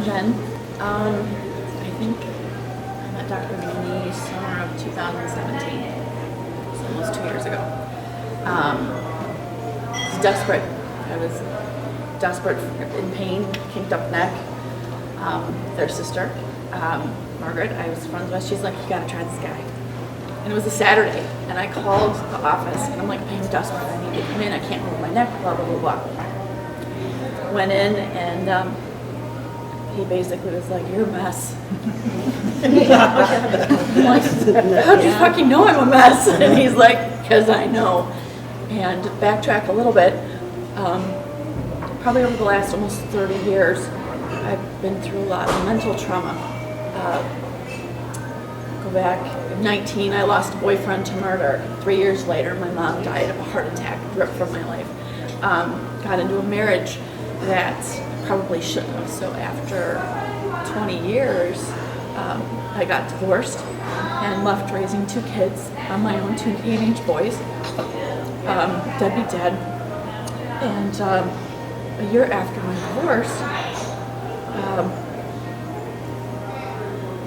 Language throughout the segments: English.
Jen. I think I met Dr. McLane summer of 2017. It's almost 2 years ago. I was desperate. I was desperate, in pain, kinked up neck. Their sister, Margaret, I was friends with. She's like, you gotta try this guy. And it was a Saturday, and I called the office, and I'm like, I'm desperate. I need to come in. I can't move my neck. Blah blah blah blah. Went in, and he basically was like, you're a mess. I'm like, how'd you fucking know I'm a mess? And he's like, because I know. And to backtrack a little bit, probably over the last almost 30 years, I've been through a lot of mental trauma. Go back, at 19, I lost a boyfriend to murder. 3 years later, my mom died of a heart attack, ripped from my life. Got into a marriage that probably shouldn't have. So after 20 years, I got divorced and left raising 2 kids on my own, 2 teenage boys, deadbeat dad. And a year after my divorce,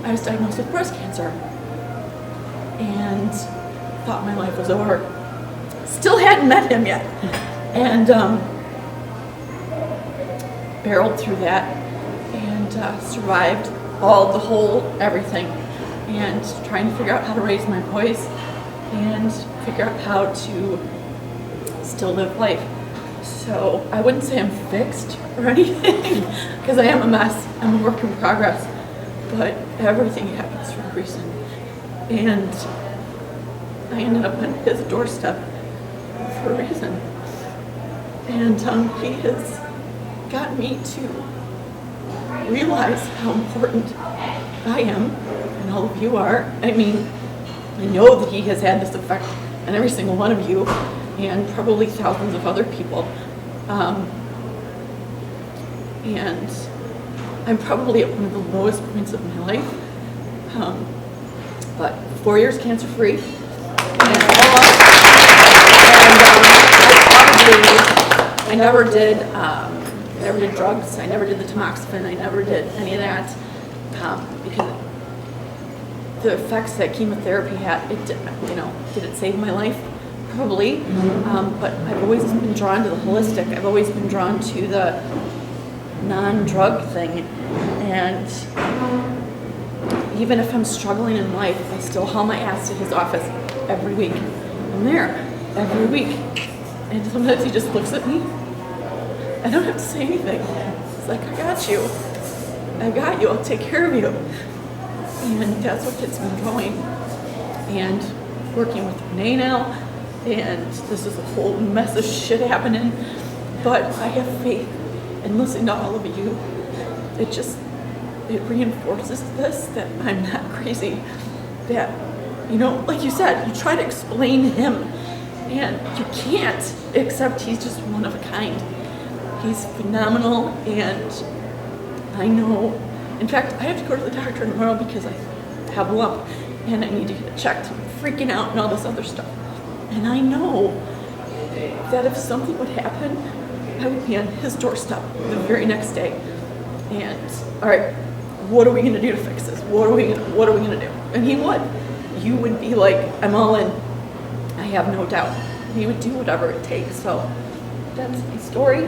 I was diagnosed with breast cancer and thought my life was over. Still hadn't met him yet. And barreled through that and survived the whole everything, and trying to figure out how to raise my boys and figure out how to still live life. So I wouldn't say I'm fixed or anything, because I am a mess. I'm a work in progress, but everything happens for a reason. And I ended up on his doorstep for a reason. And he has got me to realize how important I am, and all of you are. I mean, I know that he has had this effect on every single one of you, and probably thousands of other people. And I'm probably at one of the lowest points of my life. But 4 years cancer-free. I never did drugs. I never did the tamoxifen. I never did any of that, because the effects that chemotherapy had, did it save my life? Probably. But I've always been drawn to the holistic. I've always been drawn to the non-drug thing. And even if I'm struggling in life, I still haul my ass to his office every week. I'm there every week. And sometimes he just looks at me. I don't have to say anything. It's like, I got you. I got you. I'll take care of you. And that's what gets me going. And working with Renee now. And this is a whole mess of shit happening. But I have faith in listening to all of you. It reinforces this, that I'm not crazy. That, like you said, you try to explain him. And you can't, except he's just one of a kind. He's phenomenal, and I know, in fact, I have to go to the doctor tomorrow because I have a lump, and I need to get it checked. I'm freaking out and all this other stuff. And I know that if something would happen, I would be on his doorstep the very next day. And, all right, what are we going to do to fix this? What are we going to do? And he would. You would be like, I'm all in. I have no doubt. He would do whatever it takes. So that's my story.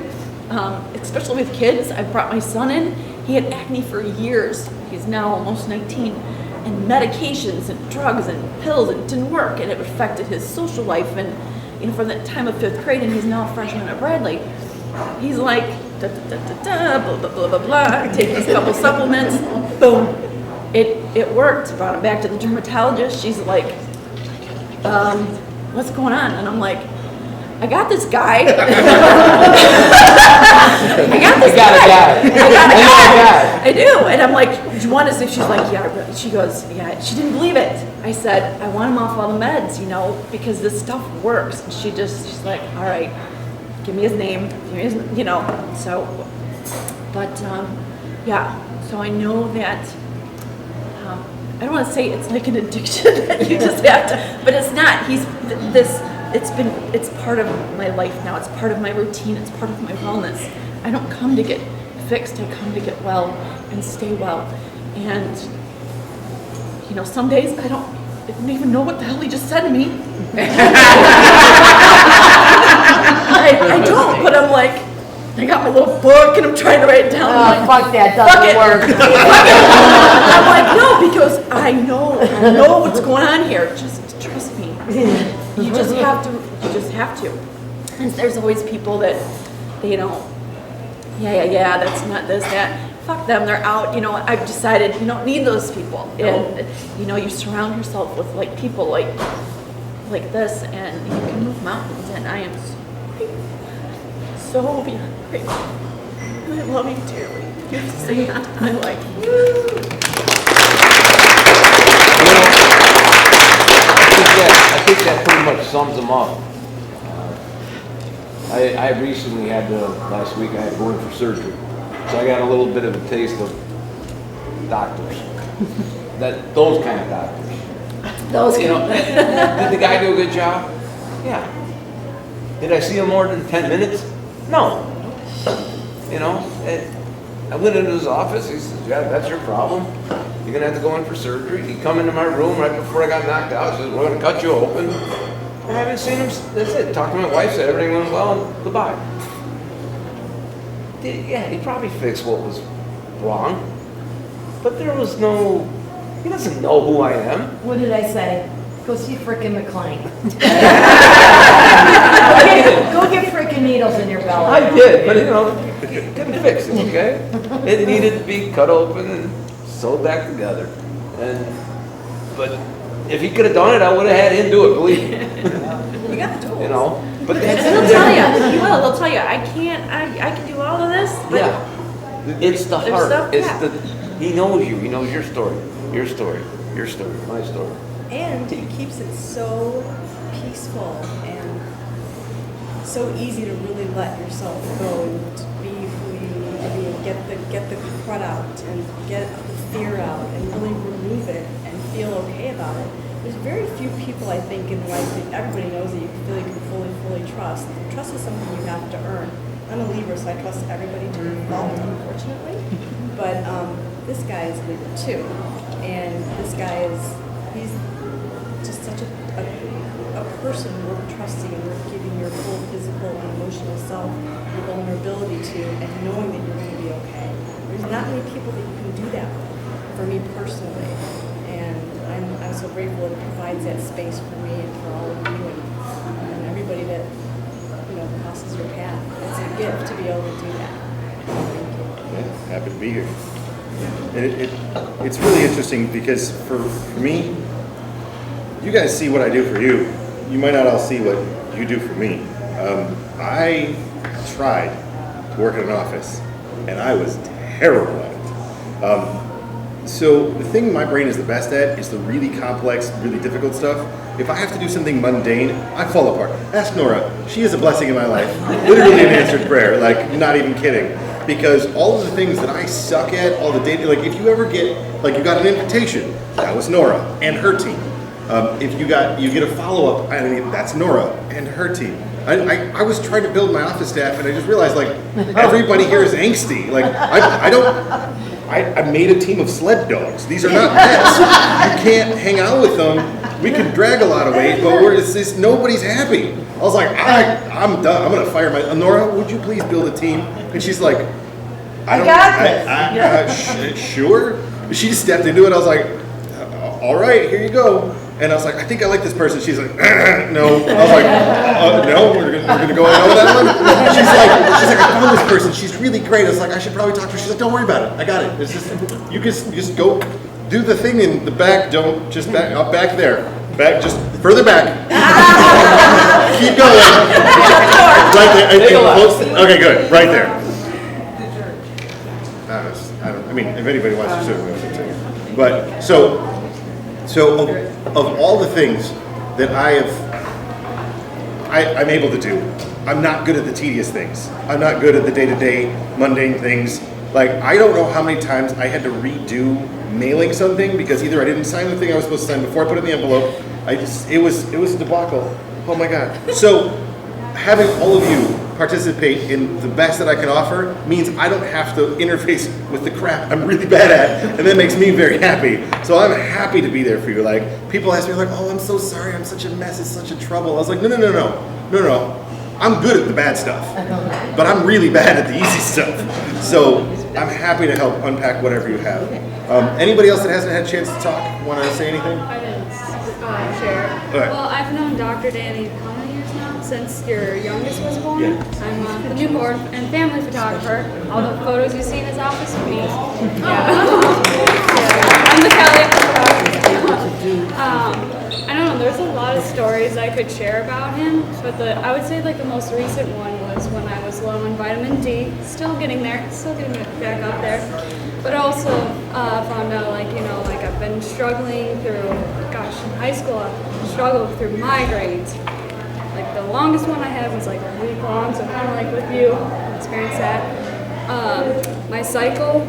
Especially with kids. I brought my son in. He had acne for years. He's now almost 19. And medications and drugs and pills, and it didn't work. And it affected his social life. And from the time of 5th grade, and he's now a freshman at Bradley, he's like, da, da, da, da, da, blah, blah, blah, blah, blah. Taking a couple supplements. Boom. It worked. Brought him back to the dermatologist. She's like, what's going on? And I'm like, I got this guy. I got this guy. I do. And I'm like, do you want to see? She's like, yeah, really. She goes, yeah. She didn't believe it. I said, I want him off all the meds, because this stuff works. And she's like, all right, give me his name. Give me his, so, but, yeah. So I know that, I don't want to say it's like an addiction that you just have to, but it's not. It's part of my life now. It's part of my routine. It's part of my wellness. I don't come to get fixed. I come to get well and stay well. And, you know, some days I don't even know what the hell he just said to me. I don't, but I'm like, I got my little book and I'm trying to write it down. Oh, fuck that, doesn't work. I'm like, no, because I know what's going on here. Just trust me. You just have to. And there's always people that, you know, yeah, that's not this, that. Fuck them, they're out. You know, I've decided you don't need those people. And, you know, you surround yourself with, like, people like this, and you can move mountains, and I am so beyond grateful. I love you dearly. You have to say that. I'm like, I think that pretty much sums them up. I recently had last week I had to go in for surgery, so I got a little bit of a taste of doctors. Those kind of doctors. those, You know, did the guy do a good job? Yeah. Did I see him more than 10 minutes? No. You know, I went into his office. He says, "Yeah, that's your problem. You're gonna have to go in for surgery." He come into my room right before I got knocked out. He says, "We're gonna cut you open." I haven't seen him. That's it. Talked to my wife. Said everything went well. And goodbye. Yeah, he probably fixed what was wrong, but there was no. He doesn't know who I am. What did I say? Go see frickin' McLane. Go get frickin' needles in your belly. I did, but you know, couldn't fix it. Okay, it needed to be cut open and sewed back together. But if he could have done it, I would have had him do it. Believe me. you got the tools. You know, but And they'll tell you, they'll tell you, I can do all of this, but yeah, it's the there's heart. stuff- It's yeah. he knows you. He knows your story, my story. And he keeps it so peaceful and so easy to really let yourself go and to be who you need to be and get the crud out and get the fear out and really remove it and feel okay about it. There's very few people, I think, in life that everybody knows that you feel you can fully trust. Trust is something you have to earn. I'm a Libra, so I trust everybody to a fault, unfortunately. But this guy is a Libra too, and this guy he's just such a person worth trusting and worth giving your full physical and emotional self, your vulnerability to, and knowing that you're going to be okay. There's not many people that you can do that with, for me personally, and I'm so grateful it provides that space for me and for all of you and everybody that crosses your path. It's a gift to be able to do that. Yeah, happy to be here. And it's really interesting because for me, you guys see what I do for you. You might not all see what you do for me. I tried to work in an office, and I was terrible at it. So the thing my brain is the best at is the really complex, really difficult stuff. If I have to do something mundane, I fall apart. Ask Nora. She is a blessing in my life. Literally an answered prayer, like not even kidding. Because all of the things that I suck at, all the data, like if you ever get, like you got an invitation, that was Nora and her team. If you get a follow-up, I mean, that's Nora and her team. I was trying to build my office staff, and I just realized, like, everybody here is angsty. Like, I made a team of sled dogs. These are not pets. You can't hang out with them. We can drag a lot of weight, but nobody's happy. I was like, I'm done. I'm going to fire Nora, would you please build a team? And she's like, I got this. Sure. She just stepped into it. I was like, all right, here you go. And I was like, I think I like this person. She's like, no. I was like, no, we're gonna go out with that one. She's like, I found this person. She's really great. I was like, I should probably talk to her. She's like, don't worry about it. I got it. It's just, you just go do the thing in the back. Don't just up back there. Back, just further back. Keep going. Right there. Okay, good. Right there. I mean, if anybody wants to certainly want to take it. But so of all the things that I'm able to do, I'm not good at the tedious things. I'm not good at the day-to-day mundane things. Like, I don't know how many times I had to redo mailing something because either I didn't sign the thing I was supposed to sign before I put it in the envelope. It was a debacle. Oh my God. So having all of you participate in the best that I can offer means I don't have to interface with the crap I'm really bad at, and that makes me very happy. So I'm happy to be there for you. Like, people ask me like, oh, I'm so sorry, I'm such a mess, it's such a trouble. I was like, no. I'm good at the bad stuff, but I'm really bad at the easy stuff. So I'm happy to help unpack whatever you have. Anybody else that hasn't had a chance to talk, want to say anything? I didn't share. right. Well, I've known Dr. Danny how many years now? Since your youngest was born. Yeah. I'm the newborn and family photographer. All the photos you see in his office are me. Yeah. I'm the Kelly photographer. I don't know, there's a lot of stories I could share about him, but I would say like the most recent one was when I was low in vitamin D. Still getting there, still getting back up there. But also found out like I've been struggling through, in high school I struggled through migraines. Like the longest one I had was like a week long, so kind of like with you, experienced that. My cycle,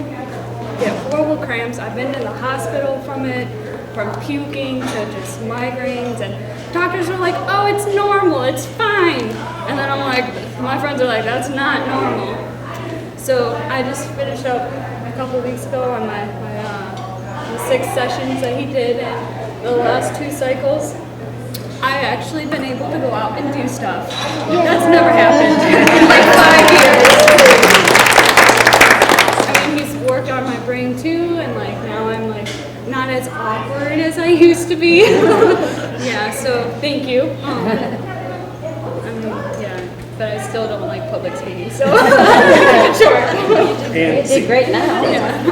get horrible cramps. I've been in the hospital from it, from puking to just migraines, and doctors are like, oh, it's normal, it's fine. And then I'm like, my friends are like, that's not normal. So I just finished up a couple weeks ago on my 6 sessions that he did, and the last 2 cycles, I've actually been able to go out and do stuff. That's never happened in like 5 years. I mean, he's worked on my brain too, and like now I'm like not as awkward as I used to be. Yeah, so thank you. But I still don't like public speaking, so sure. You did great now. Yeah.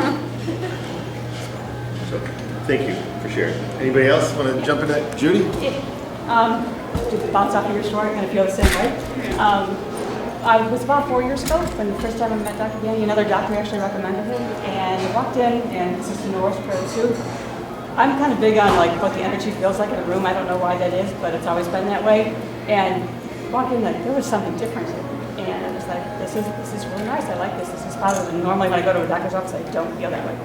So, thank you for sharing. Anybody else want to jump in that? Judy? To bounce off of your story, I kind of feel the same way. I was about 4 years ago when the first time I met Dr. Danny. Another doctor actually recommended him, and I walked in, and this is the North Prayer too. I'm kind of big on like what the energy feels like in a room. I don't know why that is, but it's always been that way. And walked in, like there was something different here, and I was like, this is really nice. I like this. This is positive. And normally when I go to a doctor's office, I don't feel that way.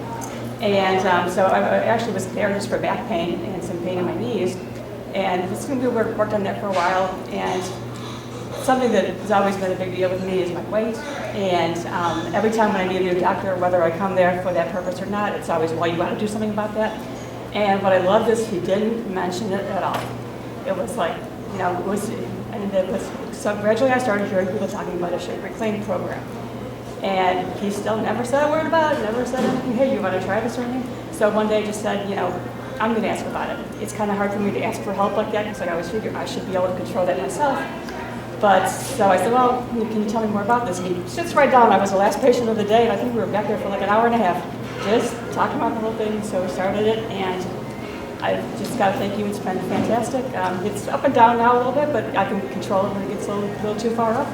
And so I actually was there just for back pain and some pain in my knees. And this is going to be worked on that for a while. And something that has always been a big deal with me is my weight. And every time when I meet a new doctor, whether I come there for that purpose or not, it's always, well, you got to do something about that. And what I loved is he didn't mention it at all. It was like, so gradually I started hearing people talking about a shape reclaim program. And he still never said a word about it, never said anything, hey, you want to try this or anything? So one day I just said, I'm going to ask about it. It's kind of hard for me to ask for help like that because I always figure I should be able to control that myself. But so I said, well, can you tell me more about this? And he sits right down. I was the last patient of the day, and I think we were back there for like an hour and a half, just talking about the whole thing. So we started it, and I just got to thank you. It's been fantastic. It's up and down now a little bit, but I can control it when it gets a little too far up.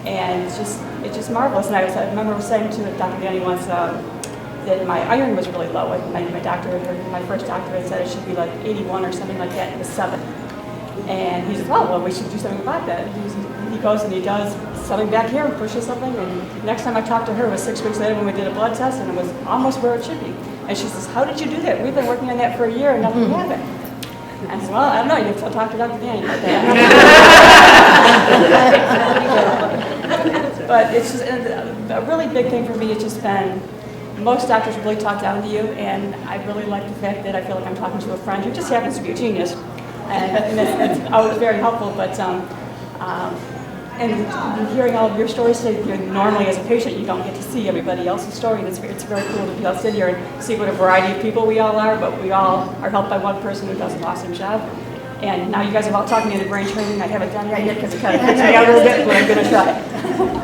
And it's just marvelous. And I remember saying to Dr. Danny once that my iron was really low. My doctor, my first doctor, had said it should be like 81 or something like that. It was 7. And he said, well, we should do something about that. He goes and he does something back here and pushes something. And next time I talked to her was 6 weeks later when we did a blood test, and it was almost where it should be. And she says, how did you do that? We've been working on that for a year and nothing happened. And I said, well, I don't know. You can still talk to Dr. Danny about that. But it's just a really big thing for me. It's just been, most doctors really talk down to you, and I really like the fact that I feel like I'm talking to a friend who just happens to be a genius. And it's always very helpful, but and hearing all of your stories today, normally as a patient you don't get to see everybody else's story, and it's very cool to be able to sit here and see what a variety of people we all are, but we all are helped by one person who does an awesome job. And now you guys are all talking in the brain training. I haven't done that yet because it kind of freaks me out a little bit, but I'm going to try.